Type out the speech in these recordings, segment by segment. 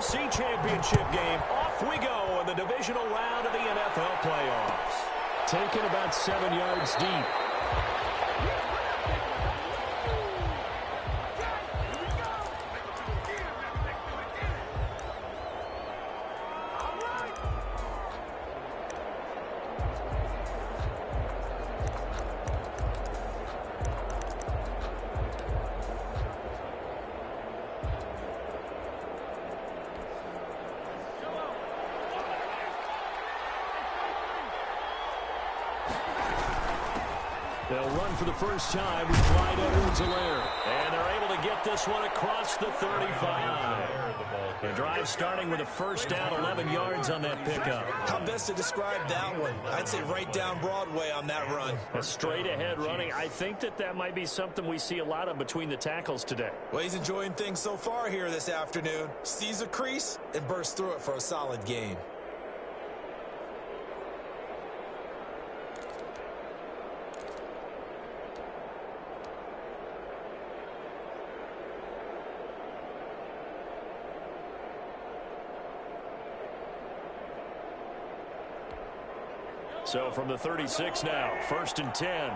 AFC Championship game. Off we go in the divisional round of the NFL playoffs. Taken about 7 yards deep. They'll run for the first time with Clyde Edwards-Helaire. And they're able to get this one across the 35. The drive starting with a first down, 11 yards on that pickup. How best to describe that one? I'd say right down Broadway on that run. A straight-ahead running. I think that might be something we see a lot of between the tackles today. Well, he's enjoying things so far here this afternoon. Sees a crease and bursts through it for a solid gain. So from the 36 now, 1st and 10.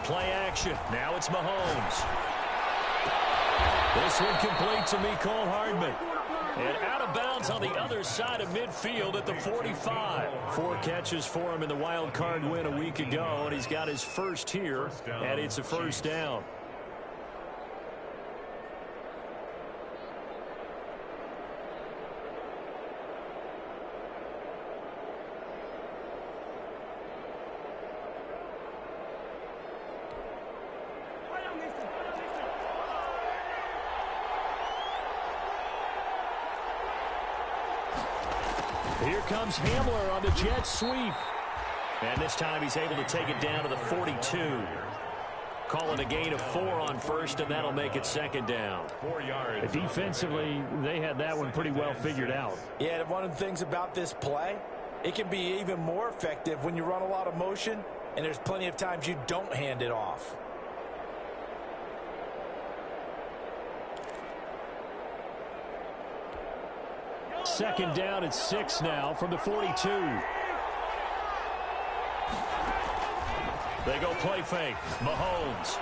Play action. Now it's Mahomes. This one complete to Mecole Hardman. And out of bounds on the other side of midfield at the 45. 4 catches for him in the wild card win a week ago, and he's got his first here, and it's a first down. Here comes Hamler on the jet sweep. And this time he's able to take it down to the 42. Call it a gain of 4 on first, and that'll make it 2nd down. 4 yards. Defensively, they had that one pretty well figured out. Yeah, one of the things about this play, it can be even more effective when you run a lot of motion, and there's plenty of times you don't hand it off. Second down at 6 now from the 42. They go play fake. Mahomes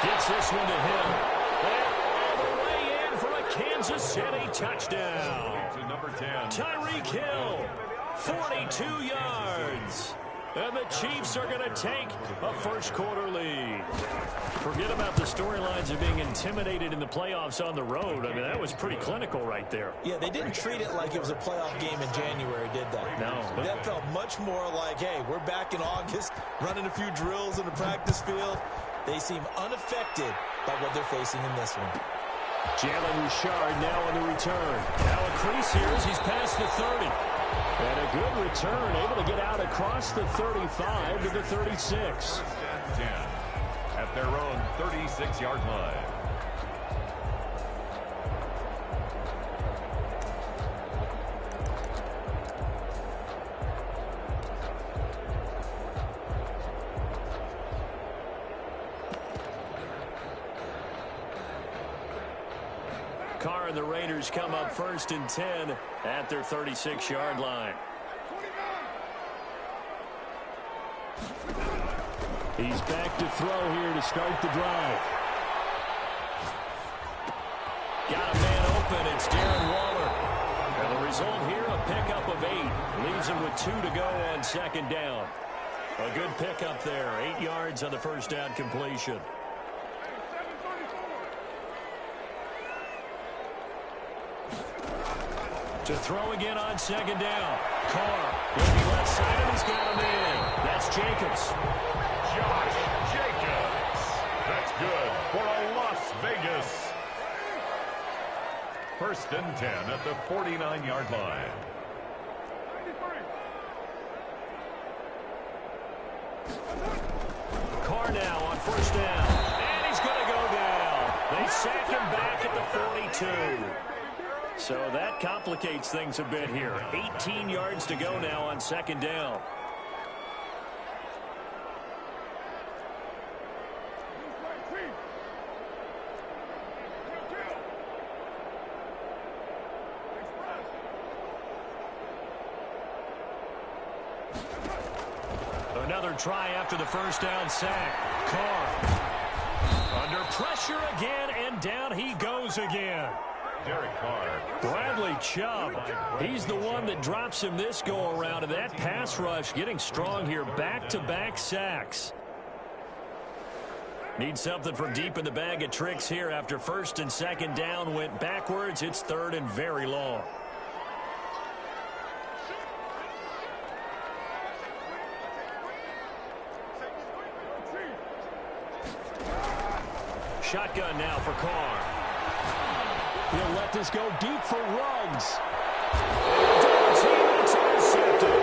gets this one to him. And all the way in for a Kansas City touchdown. To number 10. Tyreek Hill, 42 yards. And the Chiefs are going to take a first-quarter lead. Forget about the storylines of being intimidated in the playoffs on the road. I mean, that was pretty clinical right there. Yeah, they didn't treat it like it was a playoff game in January, did they? No. That felt much more like, hey, we're back in August, running a few drills in the practice field. They seem unaffected by what they're facing in this one. Jalen Richard now on the return. Now a crease here as he's past the 30. And a good return, able to get out across the 35 to the 36. 10 at their own 36-yard line. Carr and the Raiders come up 1st and 10 at their 36-yard line. He's back to throw here to start the drive. Got a man open. It's Darren Waller. And the result here, a pickup of 8. Leaves him with 2 to go on 2nd down. A good pickup there. 8 yards on the first down completion. To throw again on 2nd down. Carr with the left side, and he's got him in. That's Jacobs. Josh Jacobs. That's good for a Las Vegas. 1st and 10 at the 49-yard line. Carr now on 1st down. And he's going to go down. They sack him back at the 42. So that complicates things a bit here. 18 yards to go now on 2nd down. another try after the first down sack. Carr under pressure again, and down he goes again. Bradley Chubb, he's the one that drops him this go-around, and that pass rush getting strong here. Back-to-back sacks. Need something from deep in the bag of tricks here after first and second down went backwards. It's third and very long. Shotgun now for Carr. He'll let this go deep for Ruggs. It's intercepted.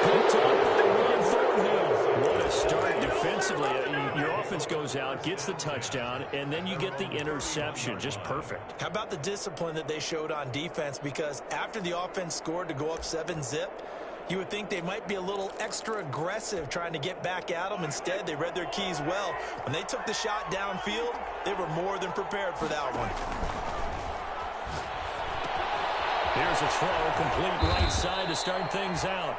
Picked up by Ron Thornhill. What a start defensively. Your offense goes out, gets the touchdown, and then you get the interception. Just perfect. How about the discipline that they showed on defense? Because after the offense scored to go up 7-zip, you would think they might be a little extra aggressive trying to get back at them. Instead, they read their keys well. When they took the shot downfield, they were more than prepared for that one. Here's a throw, complete right side to start things out.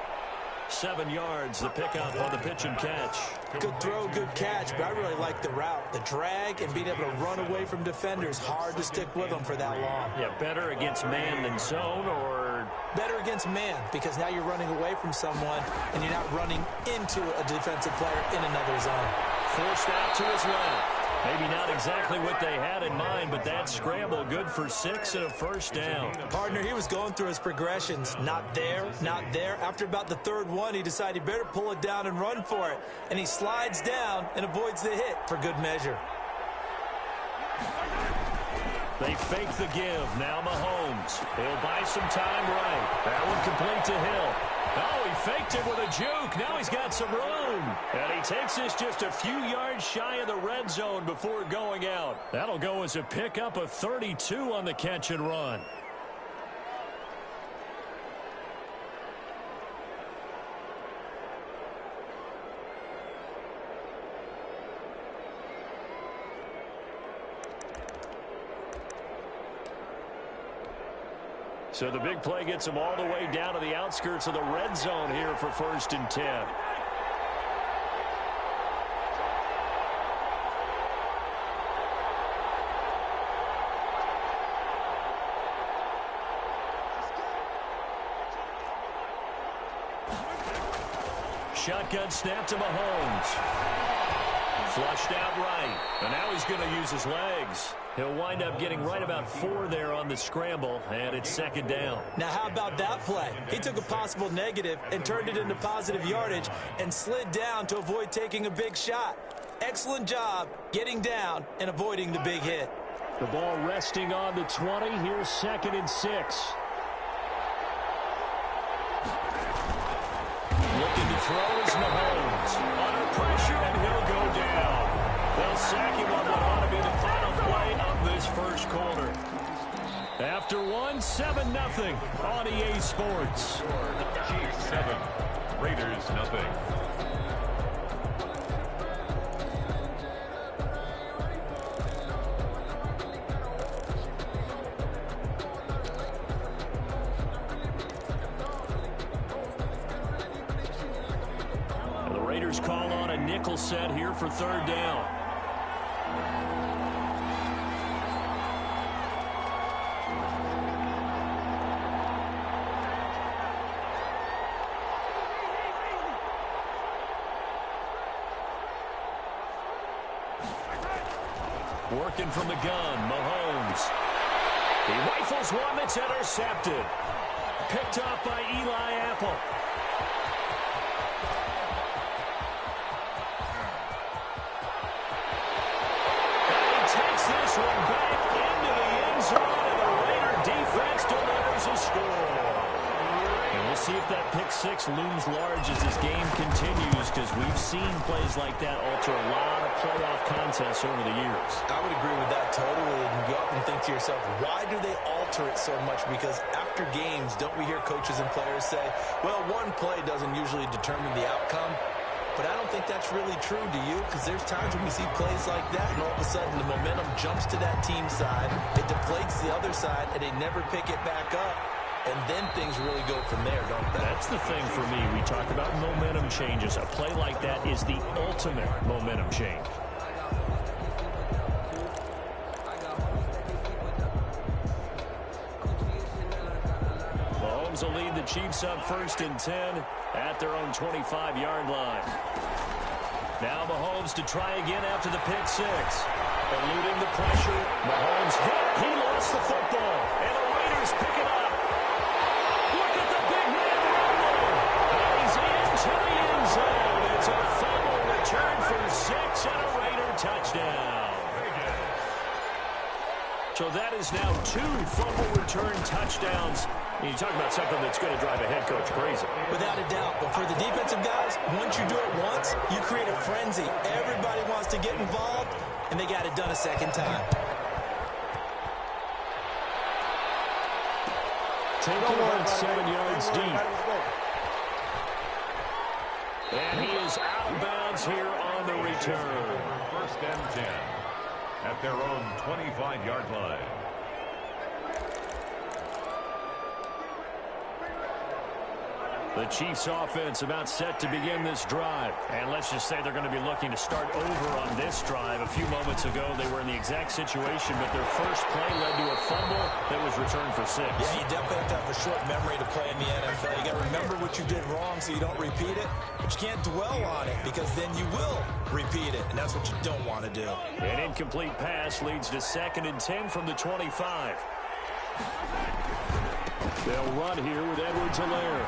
7 yards, the pickup on the pitch and catch. Good throw, good catch, but I really like the route. The drag and being able to run away from defenders. Hard to stick with them for that long. Yeah, better against man than zone, or? Better against man, because now you're running away from someone and you're not running into a defensive player in another zone. Forced out to his left. Maybe not exactly what they had in mind, but that scramble good for 6 and a first down. Partner, he was going through his progressions. Not there, not there. After about the third one, he decided he better pull it down and run for it. And he slides down and avoids the hit for good measure. They fake the give. Now Mahomes. He'll buy some time right. That one complete to Hill. Oh, he faked it with a juke. Now he's got some room. And he takes this just a few yards shy of the red zone before going out. That'll go as a pickup of 32 on the catch and run. So the big play gets them all the way down to the outskirts of the red zone here for 1st and 10. Shotgun snap to Mahomes. Flushed out right. And now he's going to use his legs. He'll wind up getting right about 4 there on the scramble, and it's 2nd down. Now, how about that play? He took a possible negative and turned it into positive yardage and slid down to avoid taking a big shot. Excellent job getting down and avoiding the big hit. The ball resting on the 20. Here's 2nd and 6. Looking to throw is Mahomes. Under pressure, and he'll go down. They'll sack him on what ought to be the final play of this first quarter. After 7-0 on EA Sports. Chiefs 7, Raiders 0. Call on a nickel set here for 3rd down. Working from the gun, Mahomes. He rifles one that's intercepted. Picked off by Eli Apple. This one back into the end zone, and the Raider defense delivers a score. And we'll see if that pick 6 looms large as this game continues, because we've seen plays like that alter a lot of playoff contests over the years. I would agree with that totally, and you often think to yourself, why do they alter it so much? Because after games, don't we hear coaches and players say, well, one play doesn't usually determine the outcome? But I don't think that's really true, do you? Because there's times when we see plays like that, and all of a sudden the momentum jumps to that team side. It deflates the other side, and they never pick it back up. and then things really go from there, don't they? That's the thing for me. We talk about momentum changes. A play like that is the ultimate momentum change. Mahomes will lead the Chiefs up 1st and 10 at their own 25-yard line. Now Mahomes to try again after the pick six. Eluding the pressure. Mahomes hit. He lost the football. And the Raiders pick it up. Look at the big man rumble. And he's into the end zone. It's a fumble return for 6 and a Raider touchdown. So that is now 2 fumble return touchdowns. And you talk about something that's going to drive a head coach crazy. Without a doubt. But for the defensive guys, once you do it once, you create a frenzy. Everybody wants to get involved, and they got it done a second time. Taken about 7 yards deep. And he is out of bounds here on the return. 1st and 10 at their own 25-yard line. The Chiefs offense about set to begin this drive. And let's just say they're going to be looking to start over on this drive. A few moments ago, they were in the exact situation, but their first play led to a fumble that was returned for 6. Yeah, you definitely have to have a short memory to play in the NFL. You got to remember what you did wrong so you don't repeat it. But you can't dwell on it because then you will repeat it, and that's what you don't want to do. An incomplete pass leads to 2nd and 10 from the 25. They'll run here with Edwards-Helaire.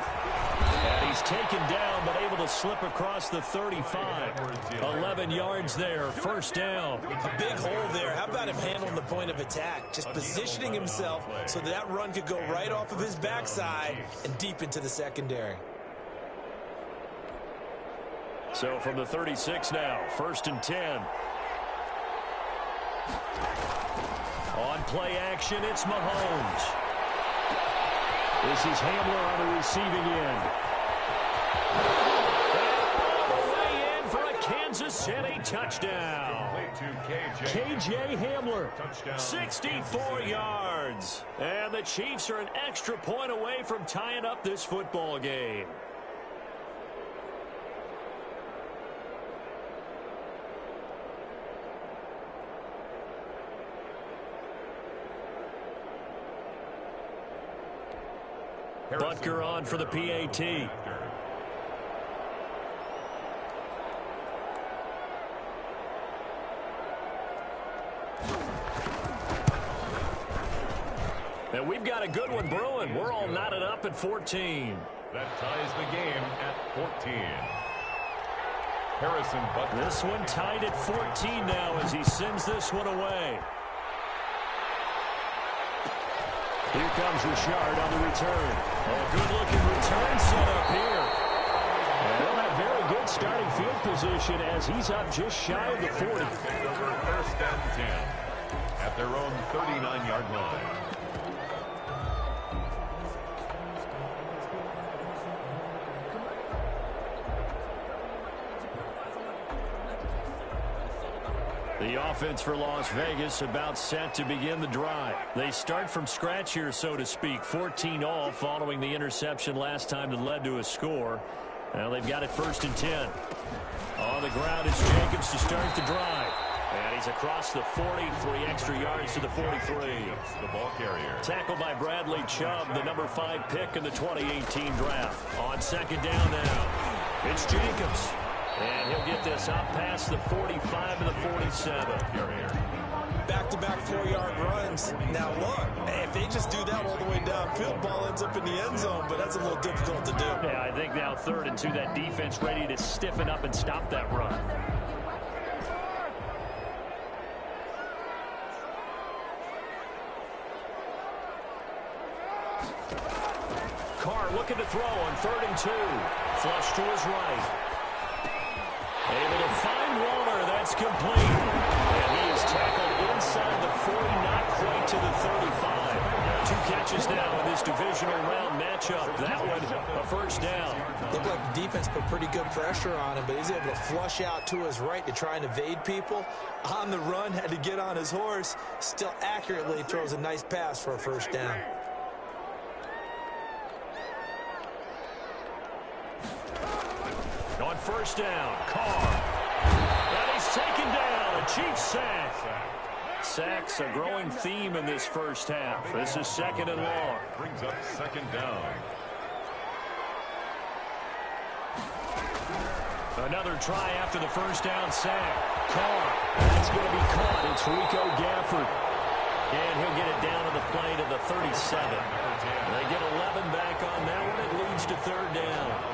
And he's taken down, but able to slip across the 35. 11 yards there, 1st down. A big hole there. How about him handling the point of attack? Just positioning himself so that run could go right off of his backside and deep into the secondary. So from the 36 now, 1st and 10. On play action, it's Mahomes. This is Hamler on the receiving end. And all the way in for a Kansas City touchdown. KJ Hamler, 64 yards. And the Chiefs are an extra point away from tying up this football game. Butker on for the PAT. And we've got a good one brewing. We're all knotted up at 14. That ties the game at 14. Harrison Butker. This one tied at 14 now as he sends this one away. Here comes Richard on the return. A good-looking return set up here. And they'll have very good starting field position as he's up just shy of the 40. 1st and 10 at their own 39-yard line. The offense for Las Vegas about set to begin the drive. They start from scratch here, so to speak. 14 all following the interception last time that led to a score. Now they've got it 1st and 10. On the ground is Jacobs to start the drive. And he's across the 40, 3 extra yards to the 43. The ball carrier. Tackled by Bradley Chubb, the number 5 pick in the 2018 draft. On 2nd down now, it's Jacobs. And he'll get this up past the 45 to the 47. Back-to-back 4-yard runs. Now, look, if they just do that all the way downfield, ball ends up in the end zone, but that's a little difficult to do. Yeah, I think now 3rd and 2, that defense ready to stiffen up and stop that run. Carr looking to throw on 3rd and 2. Flush to his right. Able to find Waller. That's complete. And he is tackled inside the 40, not quite to the 35. 2 catches now in this divisional round matchup. That one, a 1st down. Looked like the defense put pretty good pressure on him, but he's able to flush out to his right to try and evade people. On the run, had to get on his horse. Still accurately throws a nice pass for a 1st down. first down. Carr. And he's taken down. A Chiefs sack. Sacks a growing theme in this first half. This is second and long. Brings up second down. Another try after the first down sack. Carr. That's going to be caught. It's Rico Gafford. And he'll get it down to the play to the 37. They get 11 back on that one. It leads to third down.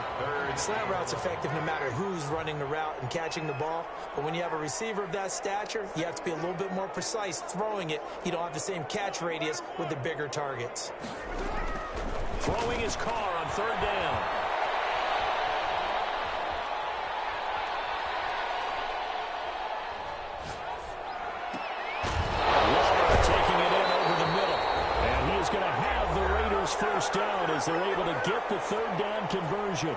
Slant route's effective no matter who's running the route and catching the ball. But when you have a receiver of that stature, you have to be a little bit more precise throwing it. You don't have the same catch radius with the bigger targets. Throwing his Carr on third down. First down as they're able to get the third down conversion.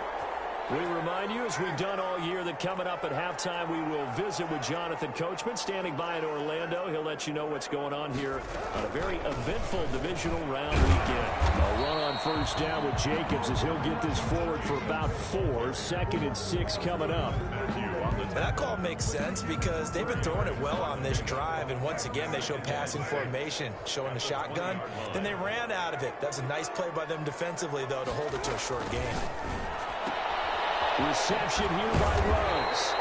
We remind you, as we've done all year, that coming up at halftime, we will visit with Jonathan Coachman, standing by in Orlando. He'll let you know what's going on here on a very eventful divisional round weekend. A run on first down with Jacobs as he'll get this forward for about 4. Second and 6 coming up. That call makes sense because they've been throwing it well on this drive, and once again they show passing formation, showing the shotgun. Then they ran out of it. That's a nice play by them defensively, though, to hold it to a short game. Reception here by Rose.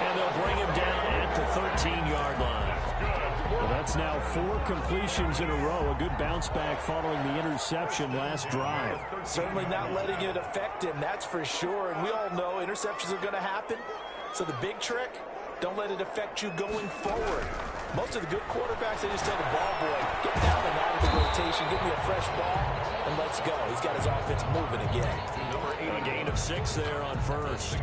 And they'll bring him down at the 13-yard line. Well, that's now 4 completions in a row. A good bounce back following the interception last drive. Certainly not letting it affect him, that's for sure. And we all know interceptions are going to happen. So the big trick, don't let it affect you going forward. Most of the good quarterbacks, they just tell the ball boy, get down and out of the rotation, give me a fresh ball, and let's go. He's got his offense moving again. A gain of 6 there on first.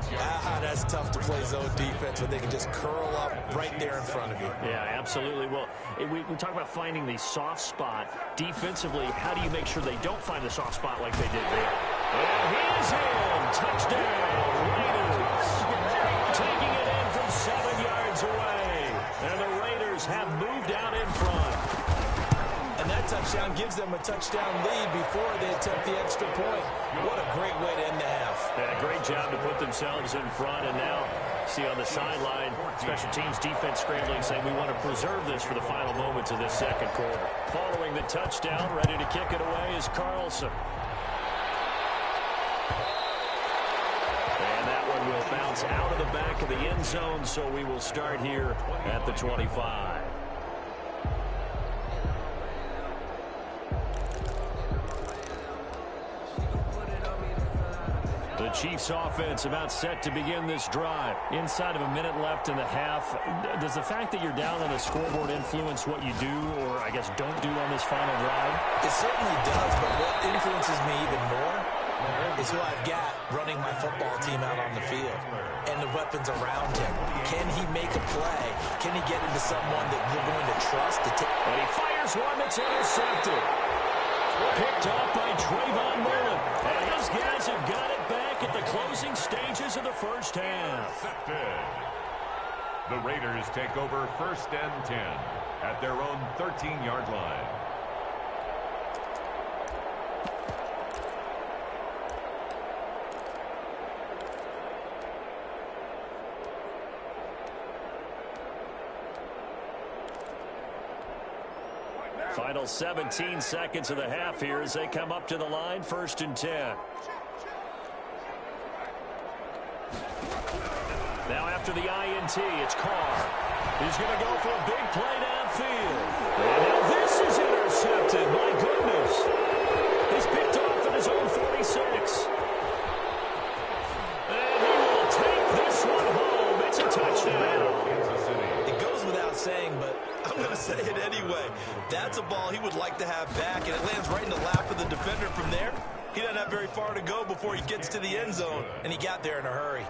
That's tough to play zone defense when they can just curl up right there in front of you. Yeah, absolutely. Well, we talk about finding the soft spot. Defensively, how do you make sure they don't find the soft spot like they did there? And he is in. Touchdown, Raiders. Taking it in from 7 yards away. And the Raiders have moved out in front. And that touchdown gives them a touchdown lead before they attempt the extra point. What a great way to end the half. Yeah, great job to put themselves in front. And now, see on the sideline, special teams defense scrambling, saying we want to preserve this for the final moments of this second quarter. Following the touchdown, ready to kick it away is Carlson. And that one will bounce out of the back of the end zone, so we will start here at the 25. The Chiefs offense about set to begin this drive. Inside of a minute left in the half. Does the fact that you're down on the scoreboard influence what you do, or I guess don't do on this final drive? It certainly does, but what influences me even more is who I've got running my football team out on the field and the weapons around him. Can he make a play? Can he get into someone that you're going to trust to take? And he fires one that's intercepted. Picked up by Trayvon Mullen. And these guys have got it back at the closing stages of the first half. The Raiders take over first and 10 at their own 13-yard line. Final 17 seconds of the half here as they come up to the line, first and 10. Now after the INT, it's Carr. He's going to go for a big play downfield. And now this is intercepted. My goodness. He's picked off at his own 46. And he will take this one home. It's a touchdown. It goes without saying, but I'm going to say it anyway. That's a ball he would like to have back, and it lands right in the lap of the defender from there. He doesn't have very far to go before he gets to the end zone, and he got there in a hurry.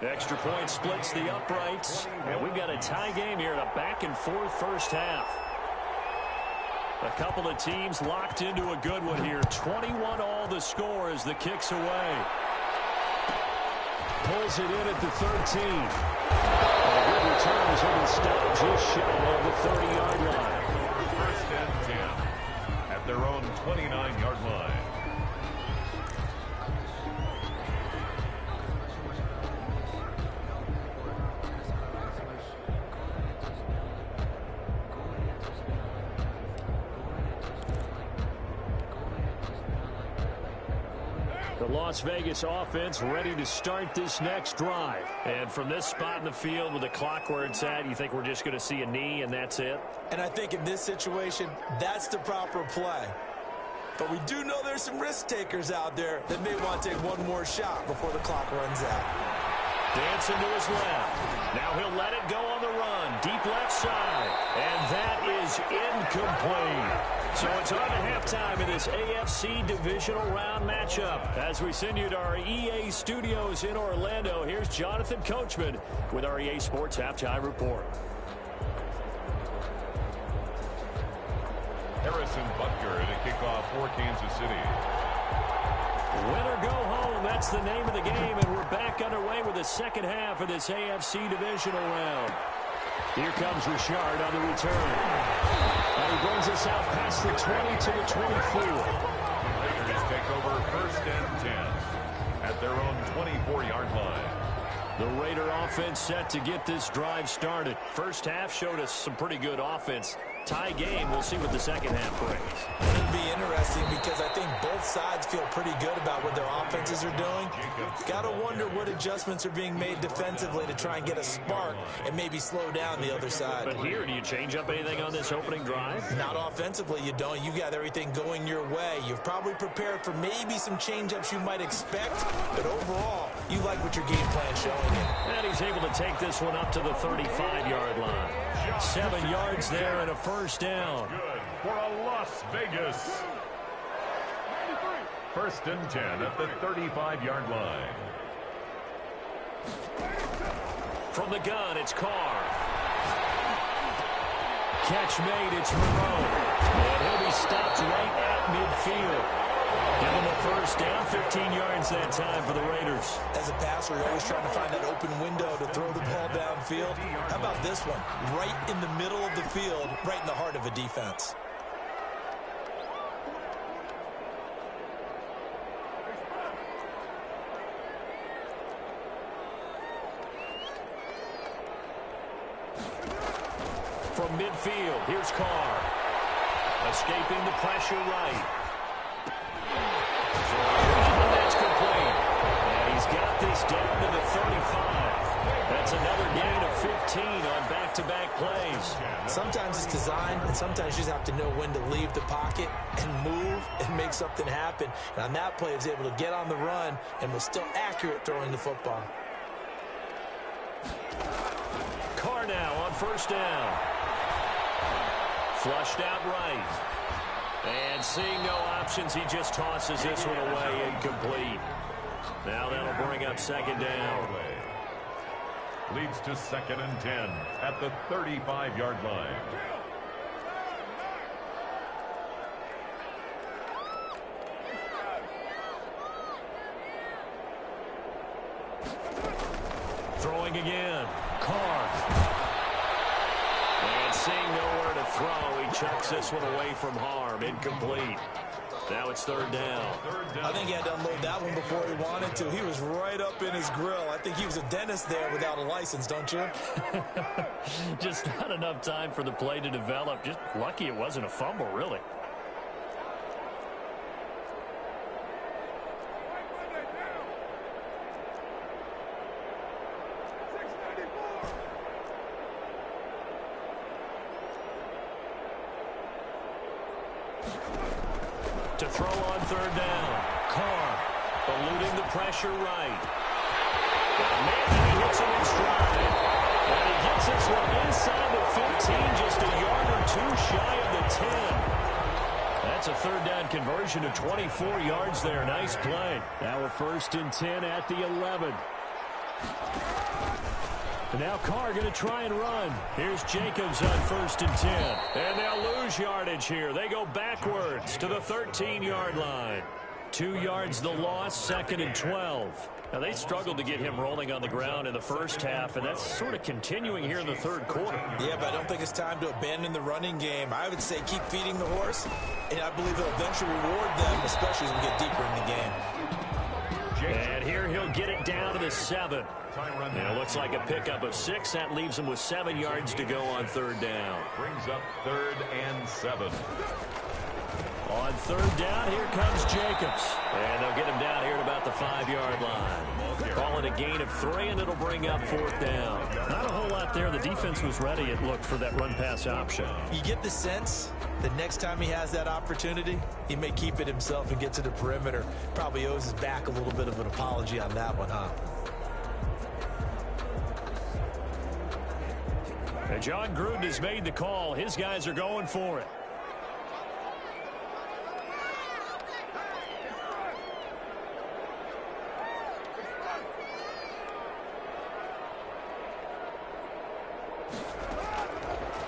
Extra point splits the uprights, and we've got a tie game here in a back-and-forth first half. A couple of teams locked into a good one here. 21-all the score as the kick's away. Pulls it in at the 13. And a good return as he can stop just shy of the 30-yard line. First and 10 at their own 29-yard line. The Las Vegas offense ready to start this next drive. And from this spot in the field with the clock where it's at, you think we're just going to see a knee and that's it? And I think in this situation, that's the proper play. But we do know there's some risk takers out there that may want to take one more shot before the clock runs out. Dancing to his left. Now he'll let it go on the run. Deep left side. And that is incomplete. So it's on to halftime in this AFC divisional round matchup. As we send you to our EA studios in Orlando, here's Jonathan Coachman with our EA Sports Halftime Report. Harrison Butker to kick off for Kansas City. Win or go home, that's the name of the game, and we're back underway with the second half of this AFC divisional round. Here comes Richard on the return. And he brings us out past the 20 to the 24. Raiders take over 1st and 10 at their own 24-yard line. The Raider offense set to get this drive started. First half showed us some pretty good offense. Tie game. We'll see what the second half brings. It'll be interesting because I think both sides feel pretty good about what their offenses are doing. Got to wonder what adjustments are being made defensively to try and get a spark and maybe slow down the other side. But here, do you change up anything on this opening drive? Not offensively, you don't. You got everything going your way. You've probably prepared for maybe some change-ups you might expect, but overall, you like what your game plan's showing you. And he's able to take this one up to the 35-yard line. 7 yards there and a first down. Good for a Las Vegas. 1st and 10 at the 35-yard line. From the gun, it's Carr. Catch made, it's Monroe. And he'll be stopped right at midfield. Give him a first down, 15 yards that time for the Raiders. As a passer, you're always trying to find that open window to throw the ball downfield. How about this one? Right in the middle of the field, right in the heart of a defense. From midfield, here's Carr. Escaping the pressure right. And that's complete. And he's got this down to the 35. That's another gain of 15 on back-to-back plays. Sometimes it's design, and sometimes you just have to know when to leave the pocket and move and make something happen. And on that play, he was able to get on the run and was still accurate throwing the football. Carr now on first down. Flushed out right. And seeing no options, he just tosses this one away, incomplete. Now that'll bring up second down. Leads to 2nd and 10 at the 35-yard line. Throwing again. Carr. And seeing nowhere to throw, he chucks this one away from harm. Incomplete. Now it's third down. I think he had to unload that one before he wanted to. He was right up in his grill. I think he was a dentist there without a license, don't you? Just not enough time for the play to develop. Just lucky it wasn't a fumble, really. To throw on third down. Carr eluding the pressure right. And he hits it in stride. And he gets this one inside the 15, just a yard or two shy of the 10. That's a third down conversion of 24 yards there. Nice play. Now we're 1st and 10 at the 11. And now Carr going to try and run. Here's Jacobs on 1st and 10. And they'll lose yardage here. They go backwards to the 13-yard line. 2 yards the loss, 2nd and 12. Now, they struggled to get him rolling on the ground in the first half, and that's sort of continuing here in the third quarter. Yeah, but I don't think it's time to abandon the running game. I would say keep feeding the horse, and I believe it'll eventually reward them, especially as we get deeper in the game. And here he'll get it down to the 7. And it looks like a pickup of 6. That leaves him with 7 yards to go on third down. Brings up 3rd and 7. On third down, here comes Jacobs. And they'll get him down here at about the 5-yard line. Call it a gain of 3, and it'll bring up fourth down. Not a whole lot there. The defense was ready, it looked, for that run-pass option. You get the sense that next time he has that opportunity, he may keep it himself and get to the perimeter. Probably owes his back a little bit of an apology on that one, huh? And John Gruden has made the call. His guys are going for it.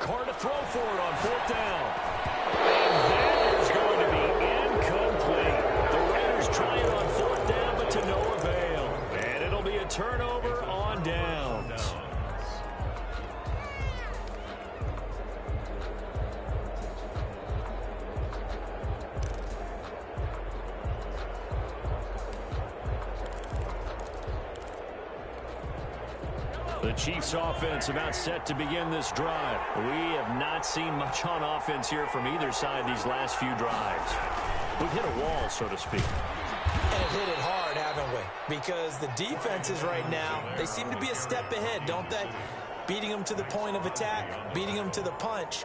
Carr to throw for it on fourth down. And that is going to be incomplete. The Raiders try it on fourth down, but to no avail. And it'll be a turnover on downs. The Chiefs offense about set to begin this drive. We have not seen much on offense here from either side these last few drives. We've hit a wall, so to speak. And hit it hard, haven't we? Because the defenses right now, they seem to be a step ahead, don't they? Beating them to the point of attack, beating them to the punch.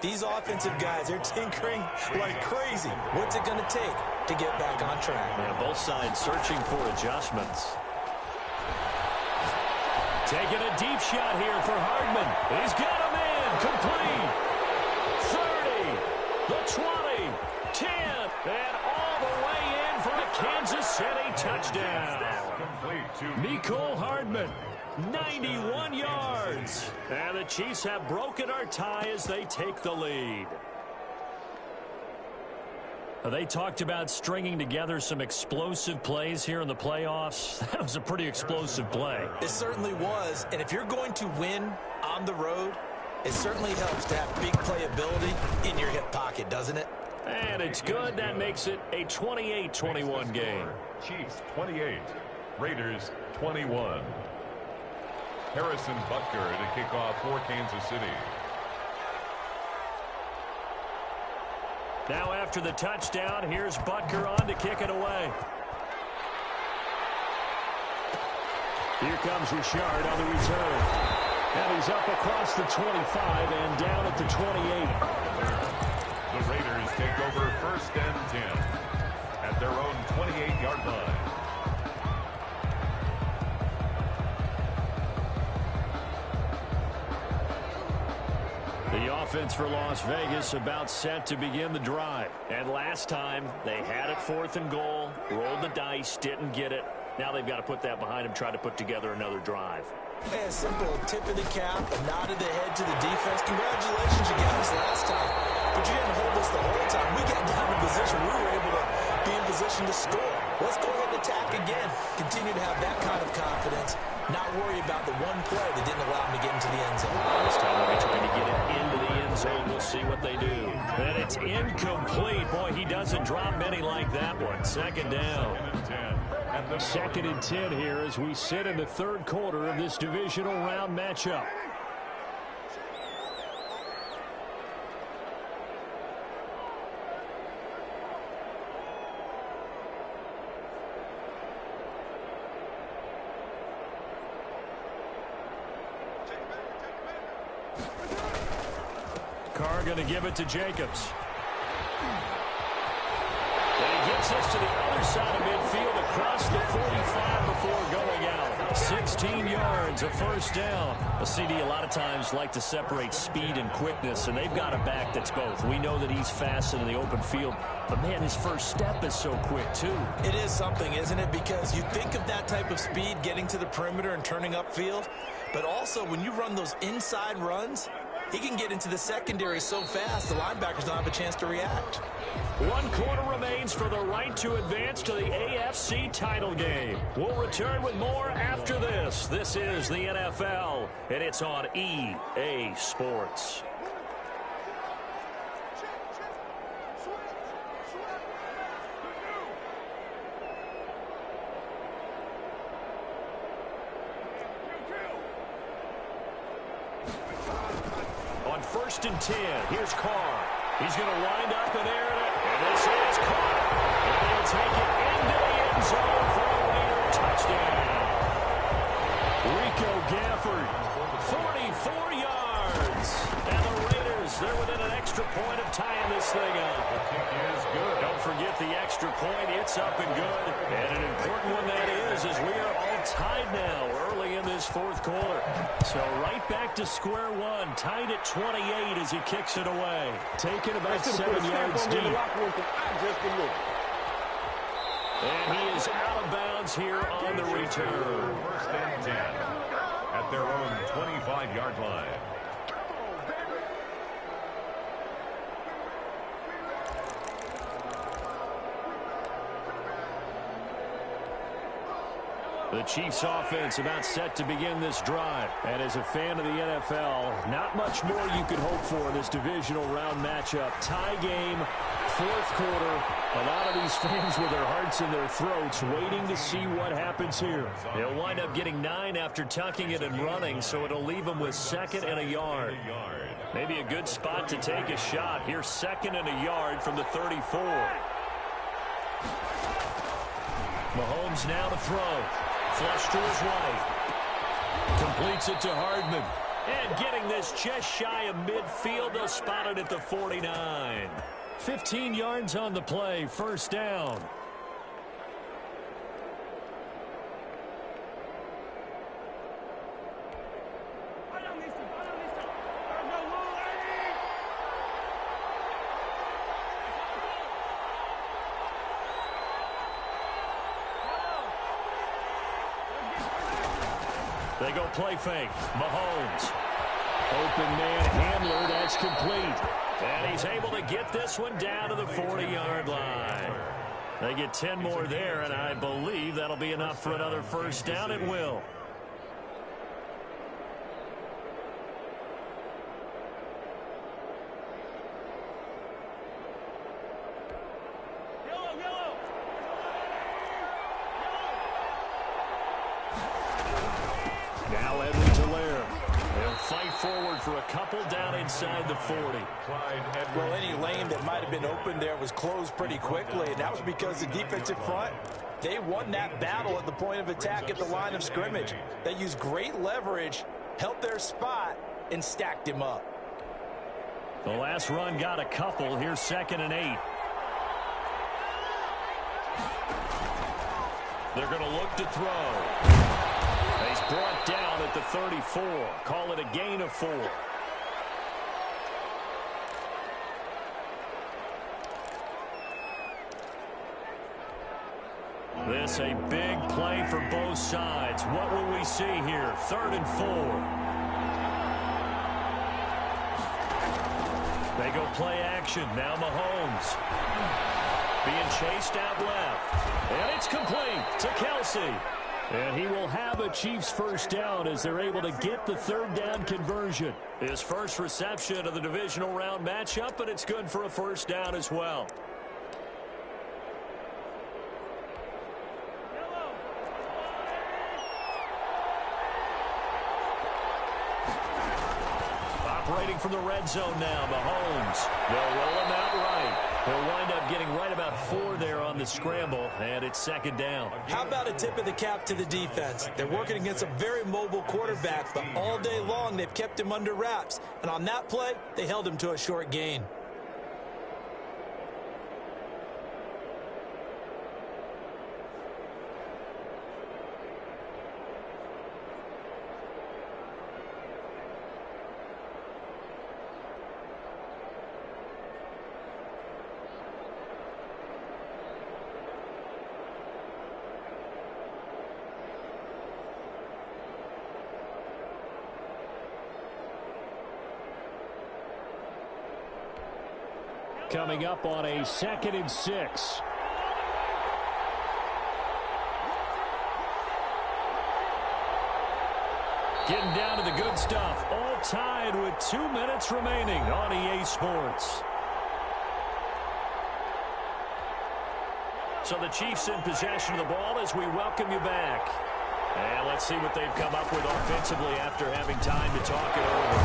These offensive guys, they're tinkering like crazy. What's it going to take to get back on track? Yeah, both sides searching for adjustments. Taking a deep shot here for Hardman. He's got him in. Complete. 30. The 20. 10. And all the way in for a Kansas City touchdown. Mecole Hardman, 91 yards. And the Chiefs have broken our tie as they take the lead. They talked about stringing together some explosive plays here in the playoffs. That was a pretty explosive play. It certainly was. And if you're going to win on the road, it certainly helps to have big playability in your hip pocket, doesn't it? And it's good. That makes it a 28-21 game. Chiefs 28, Raiders 21. Harrison Butker to kick off for Kansas City. Now after the touchdown, here's Butker on to kick it away. Here comes Richard on the return. And he's up across the 25 and down at the 28. The Raiders take over first and 10 at their own 28-yard line. The offense for Las Vegas about set to begin the drive. And last time, they had it 4th and goal, rolled the dice, didn't get it. Now they've got to put that behind them, try to put together another drive. Hey, a simple tip of the cap, a nod of the head to the defense. Congratulations, you got us last time. But you didn't hold us the whole time. We got down in position. We were able to be in position to score. Let's go ahead and attack again. Continue to have that kind of confidence. Not worry about the one play that didn't allow them to get into the end zone. This time they'll be trying to get it into the end zone. We'll see what they do. And it's incomplete. Boy, he doesn't drop many like that one. Second down. Second and 10 here as we sit in the third quarter of this divisional round matchup. Carr going to give it to Jacobs. And he gets us to the other side of midfield across the 45 before going out. 16 yards, a first down. A CD a lot of times like to separate speed and quickness, and they've got a back that's both. We know that he's fast in the open field, but man, his first step is so quick too. It is something, isn't it? Because you think of that type of speed getting to the perimeter and turning upfield, but also when you run those inside runs, he can get into the secondary so fast the linebackers don't have a chance to react. 1 quarter remains for the right to advance to the AFC title game. We'll return with more after this. This is the NFL, and it's on EA Sports. On 1st and 10, here's Carr. He's going to wind up and air it. this is caught. And he'll take it into the end zone for a Raider touchdown. Rico Gafford, 44 yards. And the Raiders, they're within an extra point of tying this thing up. The kick is good. Don't forget the extra point. It's up and good. And an important one that is, as we are all tied now early in this fourth quarter. So right back to square one, tied at 28 as he kicks it away. Taken about 7 yards deep. And he is out of bounds here on the return. First and 10 at their own 25-yard line. The Chiefs offense about set to begin this drive. And as a fan of the NFL, not much more you could hope for in this divisional round matchup. Tie game, fourth quarter. A lot of these fans with their hearts in their throats waiting to see what happens here. They'll wind up getting 9 after tucking it and running, so it'll leave them with 2nd and a yard. Maybe a good spot to take a shot. Here's 2nd and a yard from the 34. Mahomes now to throw. Flush to his right. Completes it to Hardman. And getting this just shy of midfield. They'll spot it at the 49. 15 yards on the play. First down. They go play fake. Mahomes. Open man handler. That's complete. And he's able to get this one down to the 40-yard line. They get 10 more there, and I believe that'll be enough for another first down. It will. Forward for a couple down inside the 40. Well, any lane that might have been open there was closed pretty quickly, and that was because the defensive front, they won that battle at the point of attack at the line of scrimmage. They used great leverage, held their spot, and stacked him up. The last run got a couple. Here's 2nd and 8. They're going to look to throw. He's brought down at the 34. Call it a gain of 4. This a big play for both sides. What will we see here? 3rd and 4. They go play action. Now Mahomes. Being chased out left. And it's complete to Kelsey. And he will have a Chiefs first down as they're able to get the 3rd down conversion. His first reception of the divisional round matchup, but it's good for a first down as well. Operating from the red zone now, Mahomes. They'll roll him out right. He'll wind up getting right about 4 there on the scramble, and it's 2nd down. How about a tip of the cap to the defense? They're working against a very mobile quarterback, but all day long they've kept him under wraps. And on that play, they held him to a short gain. Coming up on a 2nd and 6. Getting down to the good stuff. All tied with 2 minutes remaining on EA Sports. So the Chiefs in possession of the ball as we welcome you back. And let's see what they've come up with offensively after having time to talk it over.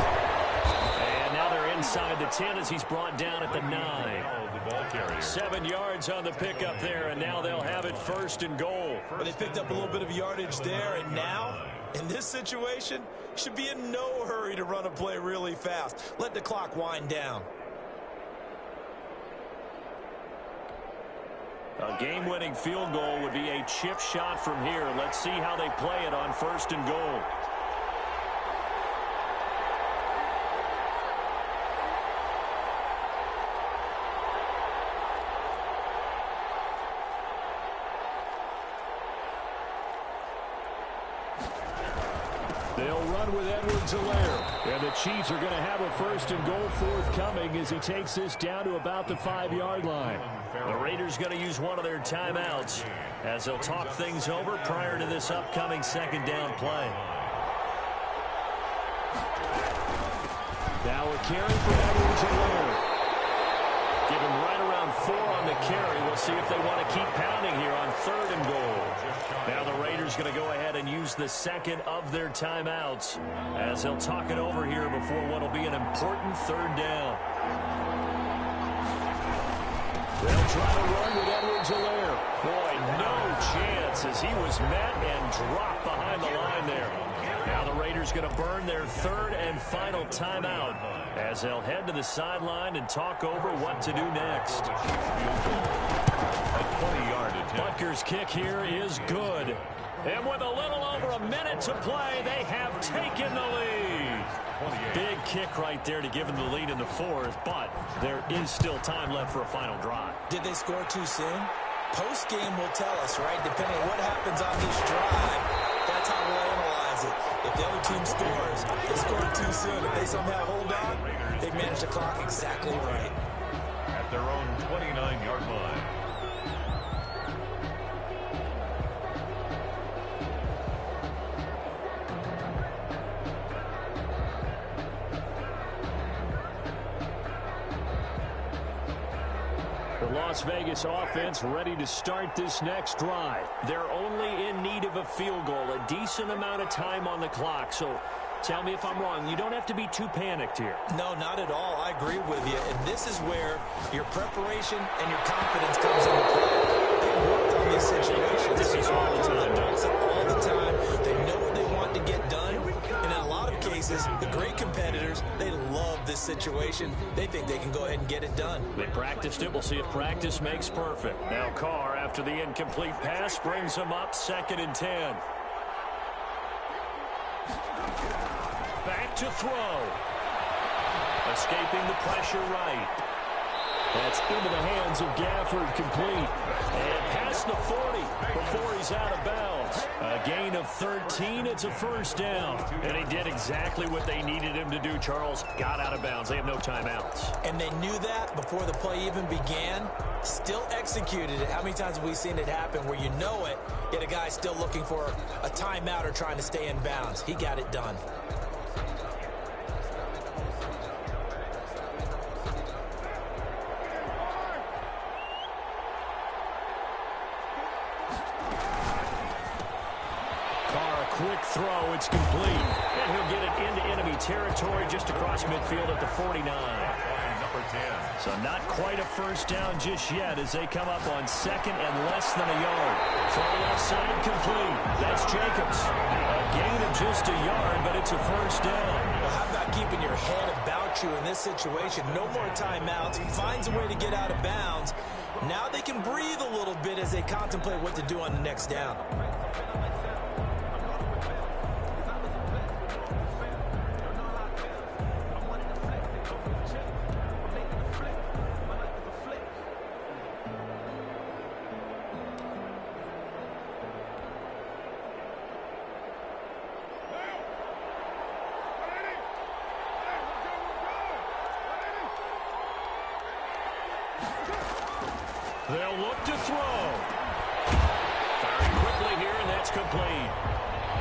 And now they're inside the 10 as he's brought down at the 9. 7 yards on the pickup there, and now they'll have it 1st and goal. Well, they picked up a little bit of yardage there, and now, in this situation, should be in no hurry to run a play really fast. Let the clock wind down. A game-winning field goal would be a chip shot from here. Let's see how they play it on 1st and goal. They'll run with Edwards-Helaire. And the Chiefs are going to have a 1st and goal forthcoming as he takes this down to about the 5-yard line. The Raiders going to use one of their timeouts as they'll talk things over prior to this upcoming 2nd down play. Now a carry for Edwards-Helaire. Give him right around 4 on the carry. We'll see if they want to keep pounding here on 3rd and goal. Now the Raiders going to go ahead and use the 2nd of their timeouts as they'll talk it over here before what will be an important 3rd down. They'll try to run with Edwards-Helaire. Boy, no chance as he was met and dropped behind the line there. Now the Raiders going to burn their 3rd and final timeout as they'll head to the sideline and talk over what to do next. A 20-yard attempt. Butker's kick here is good. And with a little over a minute to play, they have taken the lead. Big kick right there to give them the lead in the 4th, but there is still time left for a final drive. Did they score too soon? Post-game will tell us, right? Depending on what happens on this drive, that's how we'll analyze it. If the other team scores, they scored too soon. If they somehow hold on, they manage the clock exactly right. At their own 29-yard line. The Las Vegas offense ready to start this next drive. They're only in need of a field goal, a decent amount of time on the clock. So tell me if I'm wrong. You don't have to be too panicked here. No, not at all. I agree with you. And this is where your preparation and your confidence comes into play. They worked on these situations. This is all the time. All the time. They know what they want to get done. And in a lot of cases, the great competitors, they love this situation. They think they can go ahead and get it done. They practiced it. We'll see if practice makes perfect. Now Carr, after the incomplete pass, brings them up 2nd and 10. Back to throw. Escaping the pressure right. That's into the hands of Gafford, complete. And past the 40 before he's out of bounds. A gain of 13. It's a 1st down. And he did exactly what they needed him to do, Charles. Got out of bounds. They have no timeouts. And they knew that before the play even began. Still executed it. How many times have we seen it happen where you know it, yet a guy's still looking for a timeout or trying to stay in bounds? He got it done. Quick throw, it's complete. And he'll get it into enemy territory just across midfield at the 49. Number 10. So not quite a 1st down just yet as they come up on 2nd and less than a yard. Throw left side complete. That's Jacobs. A gain of just a yard, but it's a 1st down. Well, how about keeping your head about you in this situation? No more timeouts. He finds a way to get out of bounds. Now they can breathe a little bit as they contemplate what to do on the next down. They'll look to throw. Firing quickly here, and that's complete.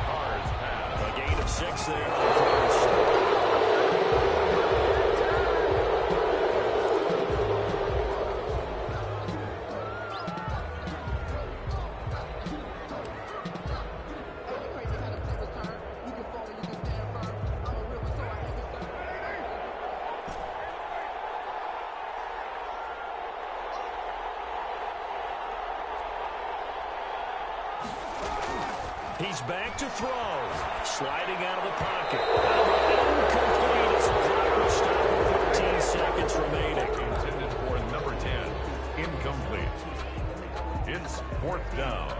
Carr's pass. A gain of 6 there on 1st. He's back to throw. Sliding out of the pocket. Incomplete as the clock will stop with 14 seconds remaining. Intended for number 10. Incomplete. It's 4th down.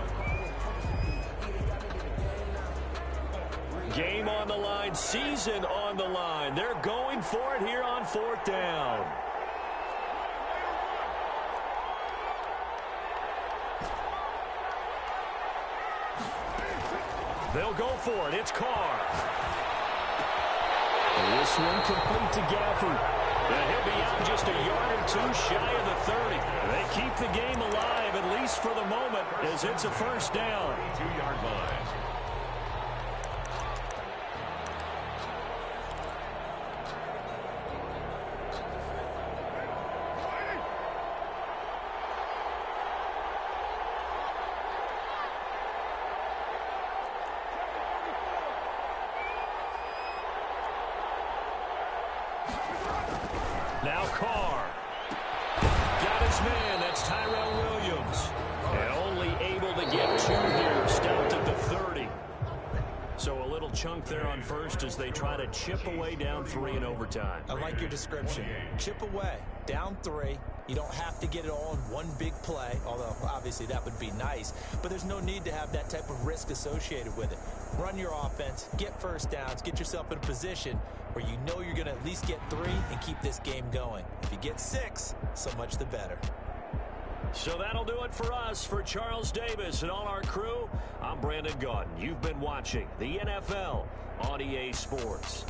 Game on the line. Season on the line. They're going for it here on 4th down. They'll go for it. It's Carr. This one complete to Gafford. And he'll be out just a yard or two shy of the 30. They keep the game alive, at least for the moment, as it's a first down. 2-yard line. Now Carr. Got his man. That's Tyrell Williams. And only able to get 2 here. Stopped at the 30. So a little chunk there on first as they try to chip away down 3 in overtime. I like your description. Chip away. Down 3. You don't have to get it all in one big play, although obviously that would be nice. But there's no need to have that type of risk associated with it. Run your offense, get first downs, get yourself in a position where you know you're going to at least get 3 and keep this game going. If you get 6, so much the better. So that'll do it for us. For Charles Davis and all our crew, I'm Brandon Gaudin. You've been watching the NFL on EA Sports.